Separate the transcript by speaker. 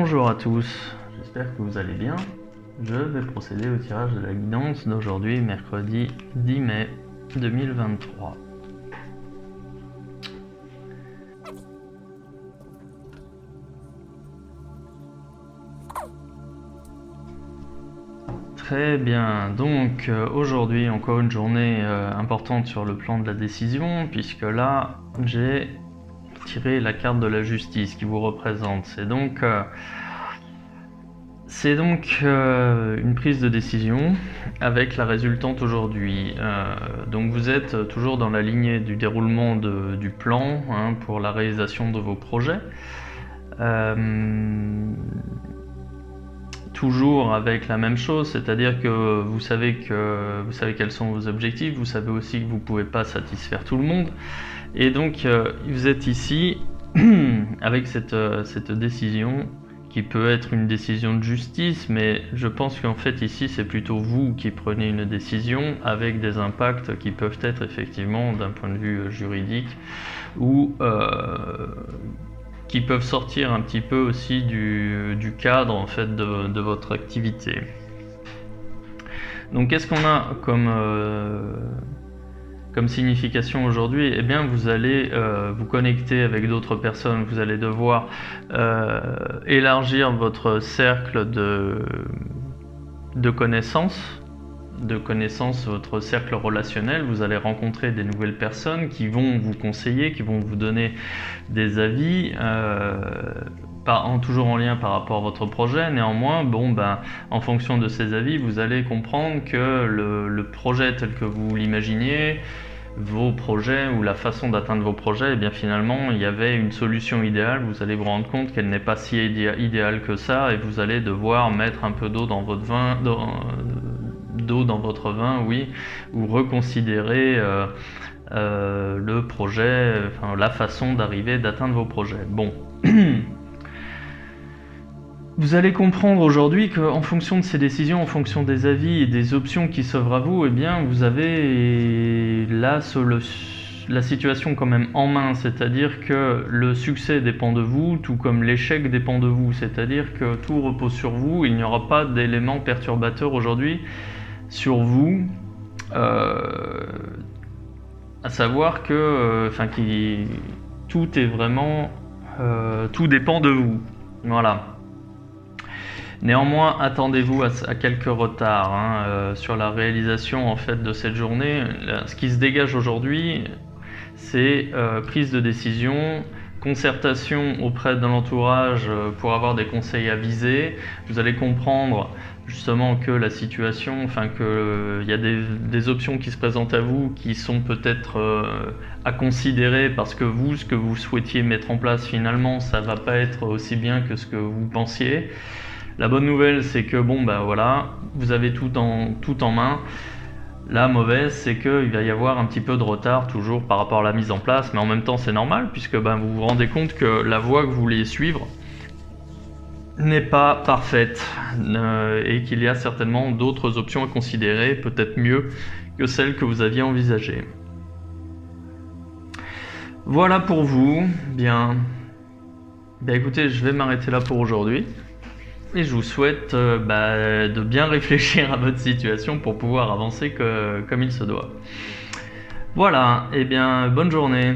Speaker 1: Bonjour à tous, j'espère que vous allez bien. Je vais procéder au tirage de la guidance d'aujourd'hui, mercredi 10 mai 2023. Très bien, donc aujourd'hui encore une journée importante sur le plan de la décision, puisque là j'ai tiré la carte de la justice qui vous représente. C'est donc une prise de décision avec la résultante aujourd'hui. Donc vous êtes toujours dans la lignée du déroulement du plan pour la réalisation de vos projets. Toujours avec la même chose, c'est-à-dire que vous savez quels sont vos objectifs, vous savez aussi que vous ne pouvez pas satisfaire tout le monde. Et donc vous êtes ici avec cette décision qui peut être une décision de justice, mais je pense qu'en fait ici c'est plutôt vous qui prenez une décision avec des impacts qui peuvent être effectivement d'un point de vue juridique ou qui peuvent sortir un petit peu aussi du cadre en fait de votre activité. Donc qu'est-ce qu'on a comme signification aujourd'hui? Eh bien vous allez vous connecter avec d'autres personnes, vous allez devoir élargir votre cercle de connaissances, votre cercle relationnel. Vous allez rencontrer des nouvelles personnes qui vont vous conseiller, qui vont vous donner des avis, toujours en lien par rapport à votre projet. Néanmoins, en fonction de ces avis, vous allez comprendre que le projet tel que vous l'imaginiez, vos projets ou la façon d'atteindre vos projets, eh bien finalement il y avait une solution idéale. Vous allez vous rendre compte qu'elle n'est pas si idéale que ça, et vous allez devoir mettre un peu d'eau dans votre vin, oui, ou reconsidérer le projet, la façon d'atteindre vos projets. Bon. Vous allez comprendre aujourd'hui qu'en fonction de ces décisions, en fonction des avis et des options qui s'offrent à vous, eh bien vous avez la situation quand même en main, c'est-à-dire que le succès dépend de vous, tout comme l'échec dépend de vous, c'est-à-dire que tout repose sur vous, il n'y aura pas d'éléments perturbateurs aujourd'hui sur vous, à savoir que tout est vraiment, tout dépend de vous, voilà. Néanmoins, attendez-vous à quelques retards sur la réalisation en fait de cette journée. Ce qui se dégage aujourd'hui, c'est prise de décision, concertation auprès de l'entourage pour avoir des conseils avisés. Vous allez comprendre justement que la situation, qu'il y a des options qui se présentent à vous qui sont peut-être à considérer parce que ce que vous souhaitiez mettre en place, finalement, ça va pas être aussi bien que ce que vous pensiez. La bonne nouvelle, c'est que vous avez tout en main. La mauvaise, c'est qu'il va y avoir un petit peu de retard toujours par rapport à la mise en place, mais en même temps c'est normal puisque vous vous rendez compte que la voie que vous vouliez suivre n'est pas parfaite et qu'il y a certainement d'autres options à considérer, peut-être mieux que celles que vous aviez envisagées. Voilà pour vous. Bien. Écoutez, je vais m'arrêter là pour aujourd'hui. Et je vous souhaite de bien réfléchir à votre situation pour pouvoir avancer comme il se doit. Voilà, bonne journée.